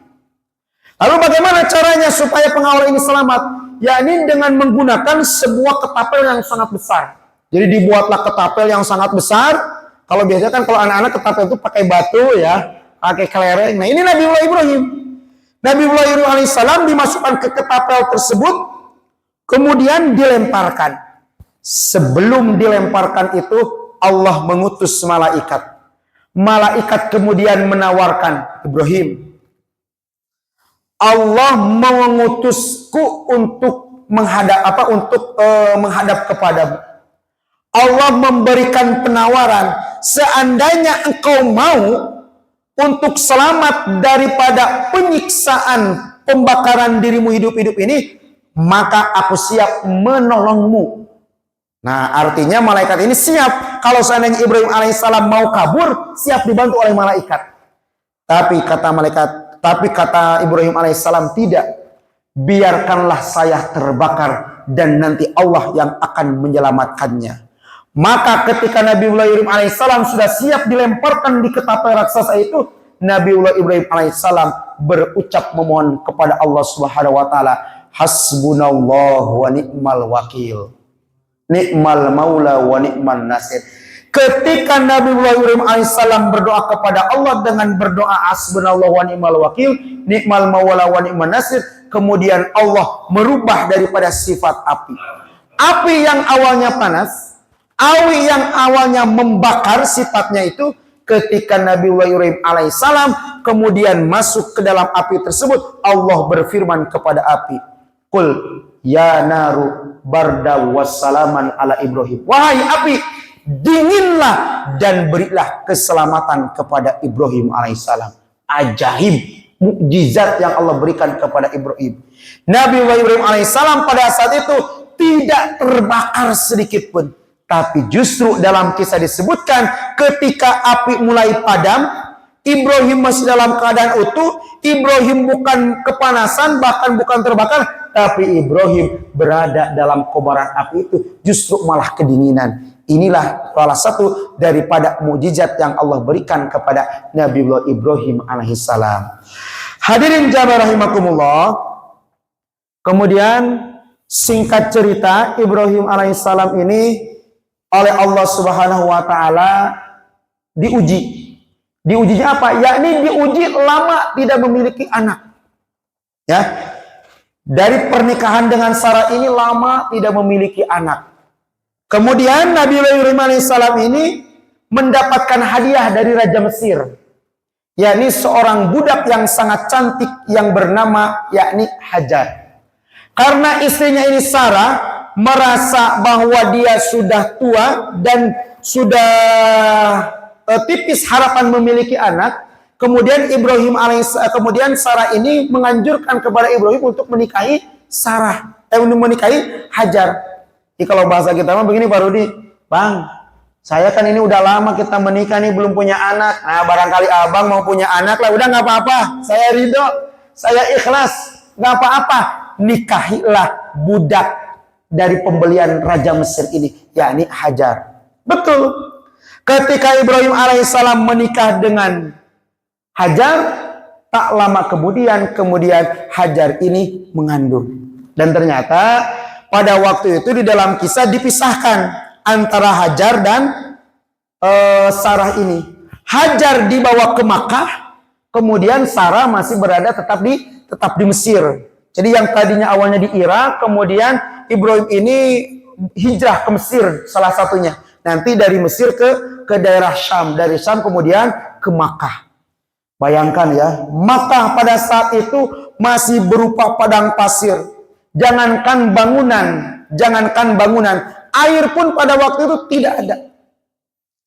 Lalu bagaimana caranya supaya pengawal ini selamat? Yakni dengan menggunakan sebuah ketapel yang sangat besar. Jadi dibuatlah ketapel yang sangat besar. Kalau biasanya kan kalau anak-anak ketapel itu pakai batu ya, pakai kelereng. Nah ini Nabiullah Ibrahim. Nabiullah Ibrahim alaihissalam dimasukkan ke ketapel tersebut, kemudian dilemparkan. Sebelum dilemparkan itu Allah mengutus malaikat. Malaikat kemudian menawarkan, Ibrahim, Allah mengutusku untuk menghadap kepadamu. Allah memberikan penawaran, seandainya engkau mau untuk selamat daripada penyiksaan pembakaran dirimu hidup-hidup ini, maka aku siap menolongmu. Nah, artinya malaikat ini siap kalau seandainya Ibrahim alaihissalam mau kabur, siap dibantu oleh malaikat. Tapi kata Ibrahim alaihissalam, tidak. Biarkanlah saya terbakar dan nanti Allah yang akan menyelamatkannya. Maka ketika Nabiullah Ibrahim alaihissalam sudah siap dilemparkan di ketapel raksasa itu, Nabiullah Ibrahim alaihissalam berucap memohon kepada Allah Subhanahu wa taala, hasbunallahu wa ni'mal wakil. Ni'mal maula wa ni'man nasir. Ketika Nabiullah Ibrahim alaihissalam berdoa kepada Allah dengan berdoa hasbunallahu wa ni'mal wakil, ni'mal maula wa ni'man nasir, kemudian Allah merubah daripada sifat api. Api yang awalnya panas, Awi yang awalnya membakar sifatnya itu, ketika Nabi Ibrahim alaihissalam kemudian masuk ke dalam api tersebut, Allah berfirman kepada api, "Qul ya naru barda wassalaman ala Ibrahim." Wahai api, dinginlah dan berilah keselamatan kepada Ibrahim alaihissalam. Ajaib, mukjizat yang Allah berikan kepada Ibrahim. Nabi Ibrahim alaihissalam pada saat itu tidak terbakar sedikit pun. Tapi justru dalam kisah disebutkan ketika api mulai padam, Ibrahim masih dalam keadaan utuh. Ibrahim bukan kepanasan, bahkan bukan terbakar, tapi Ibrahim berada dalam kobaran api itu justru malah kedinginan. Inilah salah satu daripada mukjizat yang Allah berikan kepada Nabi Ibrahim alaihissalam. Hadirin jamaah rahimakumullah. Kemudian singkat cerita, Ibrahim alaihissalam ini oleh Allah Subhanahu wa taala diuji. Diujinya apa? Yakni diuji lama tidak memiliki anak. Ya. Dari pernikahan dengan Sarah ini lama tidak memiliki anak. Kemudian Nabi Ibrahim alaihissalam ini mendapatkan hadiah dari Raja Mesir. Yakni seorang budak yang sangat cantik yang bernama yakni Hajar. Karena istrinya ini Sarah merasa bahwa dia sudah tua dan sudah tipis harapan memiliki anak, kemudian kemudian Sarah ini menganjurkan kepada Ibrahim untuk menikahi menikahi Hajar. Jadi kalau bahasa kita mah begini Pak Rudi, "Bang, saya kan ini udah lama kita menikah nih belum punya anak. Nah, barangkali abang mau punya anak lah, udah nggak apa-apa. Saya ridho, saya ikhlas, nggak apa-apa. Nikahilah budak dari pembelian Raja Mesir ini, yakni Hajar." Betul. Ketika Ibrahim alaihissalam menikah dengan Hajar, tak lama kemudian Hajar ini mengandung. Dan ternyata pada waktu itu di dalam kisah dipisahkan antara Hajar dan Sarah ini. Hajar dibawa ke Makkah, kemudian Sarah masih berada tetap di Mesir. Jadi yang tadinya awalnya di Irak, kemudian Ibrahim ini hijrah ke Mesir salah satunya. Nanti dari Mesir ke daerah Syam, dari Syam kemudian ke Makkah. Bayangkan ya, Makkah pada saat itu masih berupa padang pasir. Jangankan bangunan, air pun pada waktu itu tidak ada.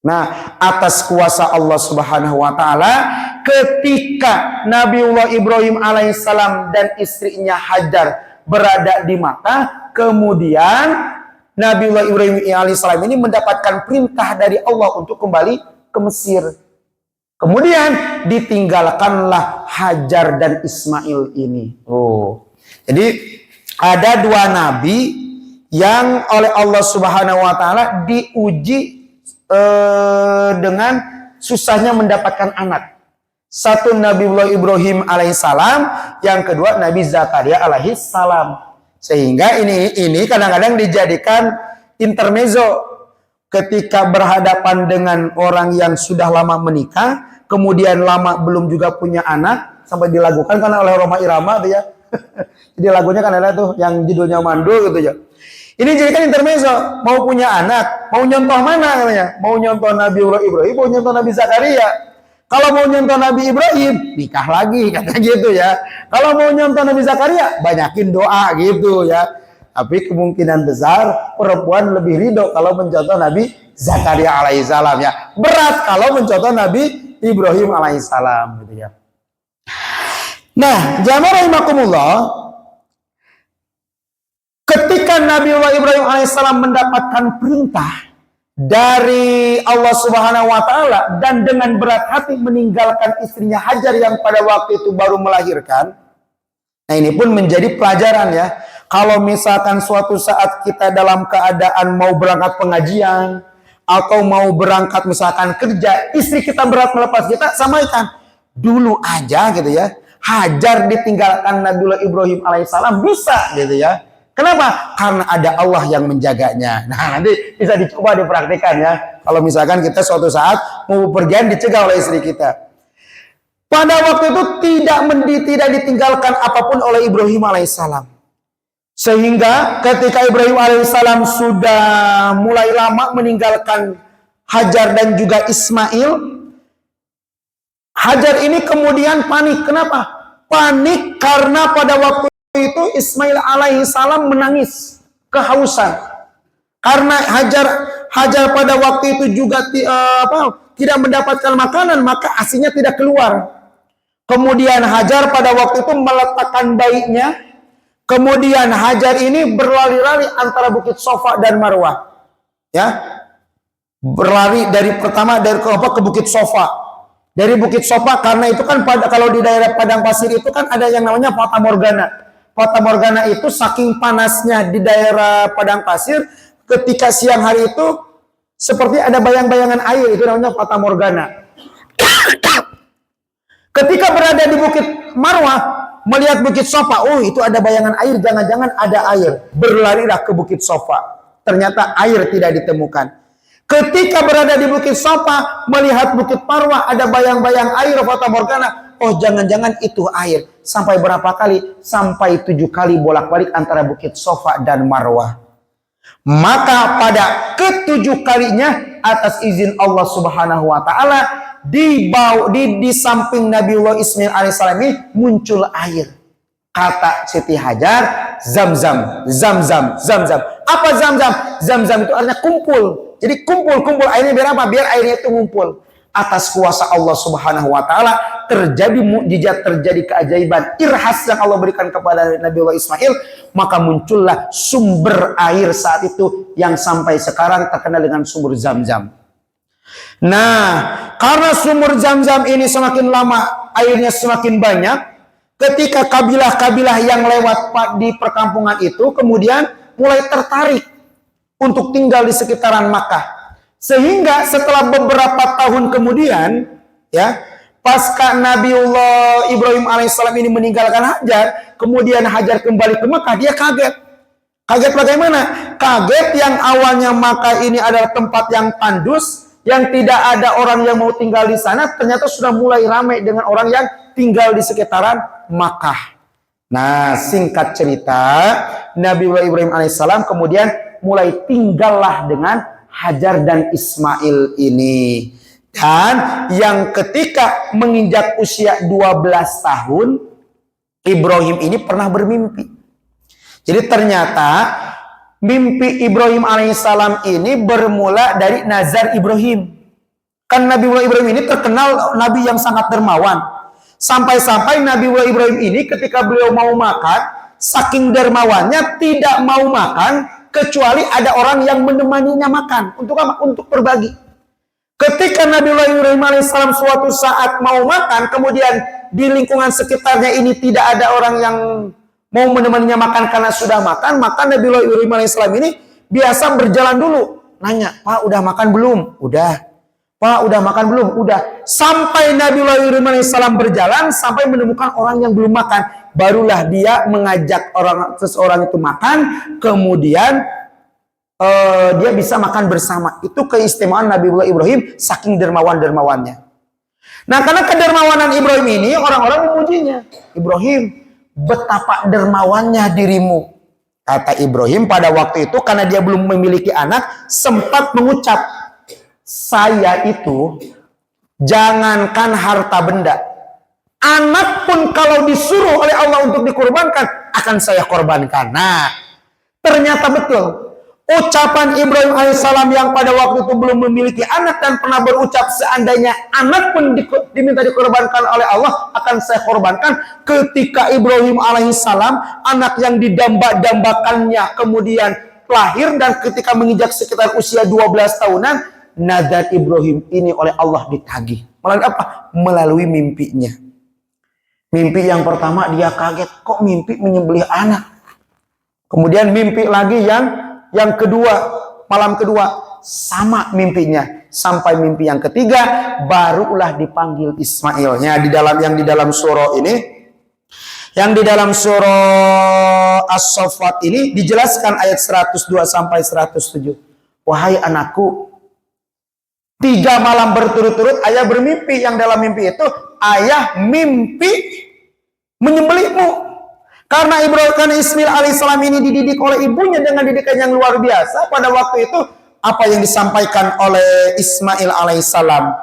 Nah, atas kuasa Allah Subhanahu wa taala, ketika Nabiullah Ibrahim alaihissalam dan istrinya Hajar berada di Makkah, kemudian Nabiullah Ibrahim alaihissalam ini mendapatkan perintah dari Allah untuk kembali ke Mesir. Kemudian ditinggalkanlah Hajar dan Ismail ini. Jadi ada dua nabi yang oleh Allah Subhanahu wa taala diuji dengan susahnya mendapatkan anak. Satu Nabiullah Ibrahim alaihissalam, yang kedua Nabi Zakaria alaihissalam. Sehingga ini kadang-kadang dijadikan intermezzo ketika berhadapan dengan orang yang sudah lama menikah, kemudian lama belum juga punya anak, sampai dilakukan karena oleh Roma Irama tuh ya. Jadi lagunya kan ada tuh yang judulnya Mandul gitu ya. Ini jadikan intermezzo, mau punya anak, mau nyontoh mana katanya? Mau nyontoh Nabi Ibrahim, mau nyontoh Nabi Zakaria. Kalau mau nyontoh Nabi Ibrahim, nikah lagi, kata gitu ya. Kalau mau nyontoh Nabi Zakaria, banyakin doa gitu ya. Tapi kemungkinan besar perempuan lebih ridho kalau mencontoh Nabi Zakaria alaihissalam ya. Berat kalau mencontoh Nabi Ibrahim alaihissalam gitu ya. Nah, jamaah rahimakumullah, ketika Nabiullah Ibrahim alaihissalam mendapatkan perintah dari Allah Subhanahu wa taala dan dengan berat hati meninggalkan istrinya Hajar yang pada waktu itu baru melahirkan. Nah, ini pun menjadi pelajaran ya. Kalau misalkan suatu saat kita dalam keadaan mau berangkat pengajian atau mau berangkat misalkan kerja, istri kita berat melepas kita, sampaikan dulu aja gitu ya. Hajar ditinggalkan Nabiullah Ibrahim alaihissalam bisa gitu ya. Kenapa? Karena ada Allah yang menjaganya. Nah, nanti bisa dicoba dipraktikkan ya. Kalau misalkan kita suatu saat mau pergian dicegah oleh istri kita. Pada waktu itu tidak ditinggalkan apapun oleh Ibrahim alaihissalam. Sehingga ketika Ibrahim alaihissalam sudah mulai lama meninggalkan Hajar dan juga Ismail, Hajar ini kemudian panik. Kenapa? Panik karena pada waktu itu Ismail alaihissalam menangis kehausan. Karena Hajar pada waktu itu juga tidak mendapatkan makanan, maka asinya tidak keluar. Kemudian Hajar pada waktu itu meletakkan bayinya. Kemudian Hajar ini berlari-lari antara Bukit Sofa dan Marwah. Ya. Berlari dari ke Bukit Sofa. Dari Bukit Sofa karena itu kan kalau di daerah padang pasir itu kan ada yang namanya Fata Morgana. Fata Morgana itu saking panasnya di daerah padang pasir, ketika siang hari itu seperti ada bayang-bayangan air, itu namanya Fata Morgana. Ketika berada di Bukit Marwah, melihat Bukit Sofa, oh itu ada bayangan air, jangan-jangan ada air. Berlarilah ke Bukit Sofa. Ternyata air tidak ditemukan. Ketika berada di Bukit Sofa, melihat Bukit Marwah, ada bayang-bayang air, Fata Morgana. Oh jangan-jangan itu air. Sampai berapa kali? Sampai 7 kali bolak-balik antara Bukit Sofa dan Marwah. Maka pada ke-7 kalinya, atas izin Allah Subhanahu wa Ta'ala, di samping Nabiullah Ismail alaihissalam ini muncul air. Kata Siti Hajar, Zam-Zam, Zam-Zam, Zam-Zam. Apa Zam-Zam? Zam-Zam itu artinya kumpul. Jadi kumpul airnya biar apa? Biar airnya itu ngumpul. Atas kuasa Allah Subhanahu wa Ta'ala terjadi mukjizat, terjadi keajaiban, irhas yang Allah berikan kepada Nabiullah Ismail, maka muncullah sumber air saat itu yang sampai sekarang terkenal dengan sumur Zam-Zam. Nah, karena sumur Zam-Zam ini semakin lama airnya semakin banyak, ketika kabilah-kabilah yang lewat di perkampungan itu kemudian mulai tertarik untuk tinggal di sekitaran Makkah. Sehingga setelah beberapa tahun kemudian, ya, pasca Nabiullah Ibrahim alaihissalam ini meninggalkan Hajar, kemudian Hajar kembali ke Makkah, dia kaget. Kaget bagaimana? Kaget yang awalnya Makkah ini adalah tempat yang tandus, yang tidak ada orang yang mau tinggal di sana, ternyata sudah mulai ramai dengan orang yang tinggal di sekitaran Makkah. Nah, singkat cerita, Nabiullah Ibrahim alaihissalam kemudian mulai tinggallah dengan Hajar dan Ismail ini. Dan yang ketika menginjak usia 12 tahun, Ibrahim ini pernah bermimpi. Jadi ternyata mimpi Ibrahim alaihissalam ini bermula dari nazar Ibrahim. Kan Nabiullah Ibrahim ini terkenal nabi yang sangat dermawan. Sampai-sampai Nabiullah Ibrahim ini ketika beliau mau makan, saking dermawannya tidak mau makan kecuali ada orang yang menemaninya makan. Untuk apa? Untuk berbagi. Ketika Nabiullah Ibrahim alaihissalam suatu saat mau makan, kemudian di lingkungan sekitarnya ini tidak ada orang yang mau menemaninya makan karena sudah makan, maka Nabiullah Ibrahim alaihissalam ini biasa berjalan dulu. Nanya, Pak udah makan belum? Udah. Pak udah makan belum? Udah. Sampai Nabiullah Ibrahim alaihissalam berjalan sampai menemukan orang yang belum makan. Barulah dia mengajak seseorang itu makan, kemudian dia bisa makan bersama. Itu keistimewaan Nabiullah Ibrahim saking dermawan-dermawannya. Nah, karena kedermawanan Ibrahim ini orang-orang memujinya. Ibrahim, betapa dermawannya dirimu. Kata Ibrahim pada waktu itu karena dia belum memiliki anak, sempat mengucap, saya itu jangankan harta benda, anak pun kalau disuruh oleh Allah untuk dikorbankan, akan saya korbankan. Nah, ternyata betul. Ucapan Ibrahim alaihissalam yang pada waktu itu belum memiliki anak dan pernah berucap seandainya anak pun diminta dikorbankan oleh Allah, akan saya korbankan. Ketika Ibrahim alaihissalam, anak yang didamba-dambakannya kemudian lahir dan ketika menginjak sekitar usia 12 tahunan, nazar Ibrahim ini oleh Allah ditagih. Melalui apa? Melalui mimpinya. Mimpi yang pertama dia kaget, kok mimpi menyembelih anak. Kemudian mimpi lagi yang kedua, malam kedua sama mimpinya. Sampai mimpi yang ketiga barulah dipanggil Ismailnya di dalam surah ini. Yang di dalam surah As-Saffat ini dijelaskan ayat 102 sampai 107. Wahai anakku, 3 malam berturut-turut ayah bermimpi. Yang dalam mimpi itu ayah mimpi menyembelihmu. Karena Ismail alaihissalam ini dididik oleh ibunya dengan didikan yang luar biasa. Pada waktu itu apa yang disampaikan oleh Ismail alaihissalam,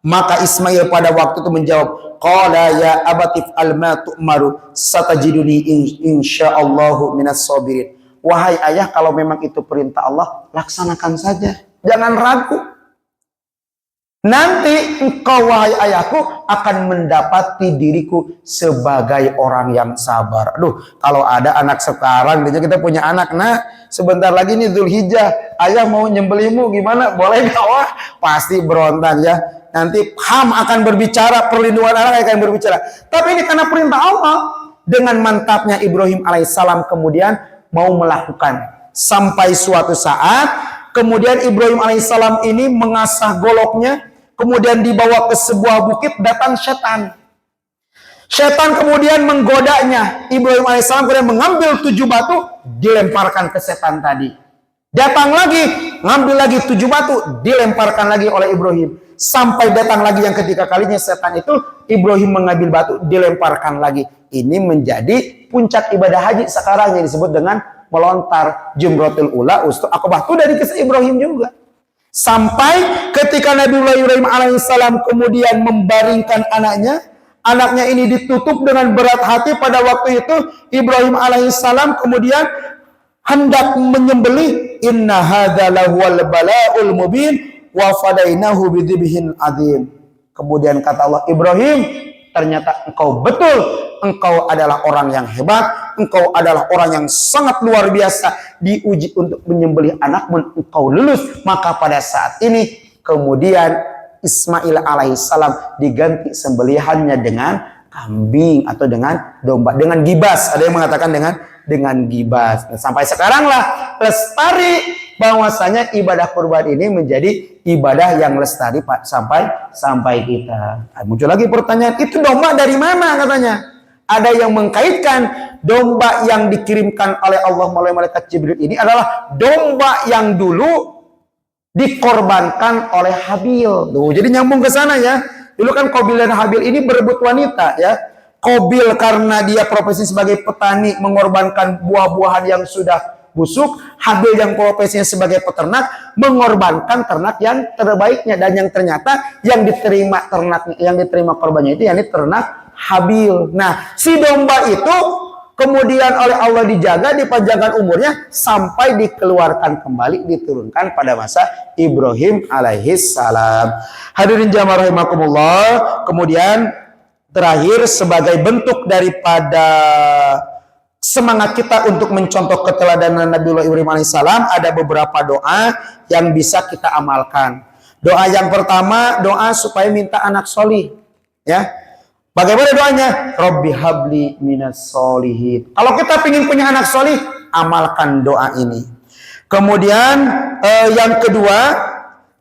maka Ismail pada waktu itu menjawab, qala ya abatif alma tu'maru satajiduni insyaallahu minas sabirin. Wahai ayah, kalau memang itu perintah Allah, laksanakan saja, jangan ragu. Nanti engkau wahai ayahku akan mendapati diriku sebagai orang yang sabar. Aduh, kalau ada anak sekarang, kita punya anak, nah sebentar lagi nih Zulhijjah, ayah mau nyembelimu gimana? Boleh gak? Wah, pasti berontak ya. Nanti HAM akan berbicara, perlindungan anak akan berbicara. Tapi ini karena perintah Allah. Dengan mantapnya Ibrahim alaihissalam kemudian mau melakukan. Sampai suatu saat, kemudian Ibrahim alaihissalam ini mengasah goloknya, kemudian dibawa ke sebuah bukit, datang setan. Setan kemudian menggodanya. Ibrahim alaihissalam kemudian mengambil 7 batu, dilemparkan ke setan tadi. Datang lagi, ngambil lagi 7 batu, dilemparkan lagi oleh Ibrahim. Sampai datang lagi yang ketiga kalinya setan itu, Ibrahim mengambil batu, dilemparkan lagi. Ini menjadi puncak ibadah haji sekarang yang disebut dengan melontar Jumratul Ula, Ustul Aqabah. Itu dari kisah Ibrahim juga. Sampai ketika Nabiullah Ibrahim alaihissalam kemudian membaringkan anaknya ini ditutup dengan berat hati. Pada waktu itu Ibrahim alaihissalam kemudian hendak menyembelih. Inna hadza lahuwal bala'ul mubin wa fadainahu bidzibhin adzim. Kemudian kata Allah, Ibrahim, ternyata engkau betul, engkau adalah orang yang hebat, engkau adalah orang yang sangat luar biasa, diuji untuk menyembelih anakmu, engkau lulus. Maka pada saat ini kemudian Ismail alaihissalam diganti sembelihannya dengan kambing atau dengan domba, dengan gibas. Ada yang mengatakan dengan gibas. Nah, sampai sekarang lah lestari bahwasanya ibadah kurban ini menjadi ibadah yang lestari sampai kita. Nah, muncul lagi pertanyaan, itu domba dari mana katanya? Ada yang mengkaitkan domba yang dikirimkan oleh Allah melalui malaikat Jibril ini adalah domba yang dulu dikorbankan oleh Habil. Tuh, jadi nyambung ke sana ya. Dulu kan Qabil dan Habil ini berebut wanita ya. Qabil karena dia profesi sebagai petani mengorbankan buah-buahan yang sudah busuk. Habil yang profesinya sebagai peternak mengorbankan ternak yang terbaiknya, dan yang ternyata yang diterima ternaknya, yang diterima korbannya itu yakni ternak Habil. Nah, si domba itu kemudian oleh Allah dijaga, dipanjangkan umurnya sampai dikeluarkan kembali, diturunkan pada masa Ibrahim alaihissalam. Hadirin jamaah rahimakumullah. Kemudian terakhir sebagai bentuk daripada semangat kita untuk mencontoh keteladanan Nabiullah Ibrahim alaihissalam, ada beberapa doa yang bisa kita amalkan. Doa yang pertama, doa supaya minta anak solih. Ya, bagaimana doanya? Robbi habli minas solihin. Kalau kita ingin punya anak solih, amalkan doa ini. Kemudian yang kedua,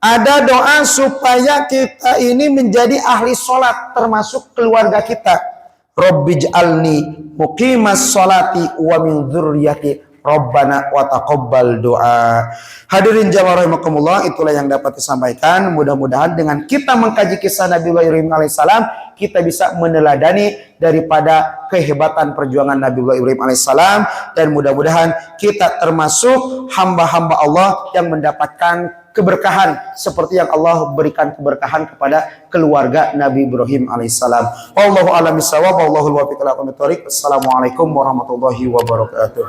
ada doa supaya kita ini menjadi ahli sholat, termasuk keluarga kita. Rabbij'alni muqimas sholati wa min dzurriyyati Rabbana wa taqabbal doa. Hadirin jamaah rahimakumullah, itulah yang dapat disampaikan. Mudah-mudahan dengan kita mengkaji kisah Nabiullah Ibrahim alaihissalam, kita bisa meneladani daripada kehebatan perjuangan Nabiullah Ibrahim alaihissalam, dan mudah-mudahan kita termasuk hamba-hamba Allah yang mendapatkan keberkahan seperti yang Allah berikan keberkahan kepada keluarga Nabi Ibrahim alaihissalam. Wallahu a'lam bishawab, wallahul muwaffiq ila aqwamit thoriq. Assalamualaikum warahmatullahi wabarakatuh.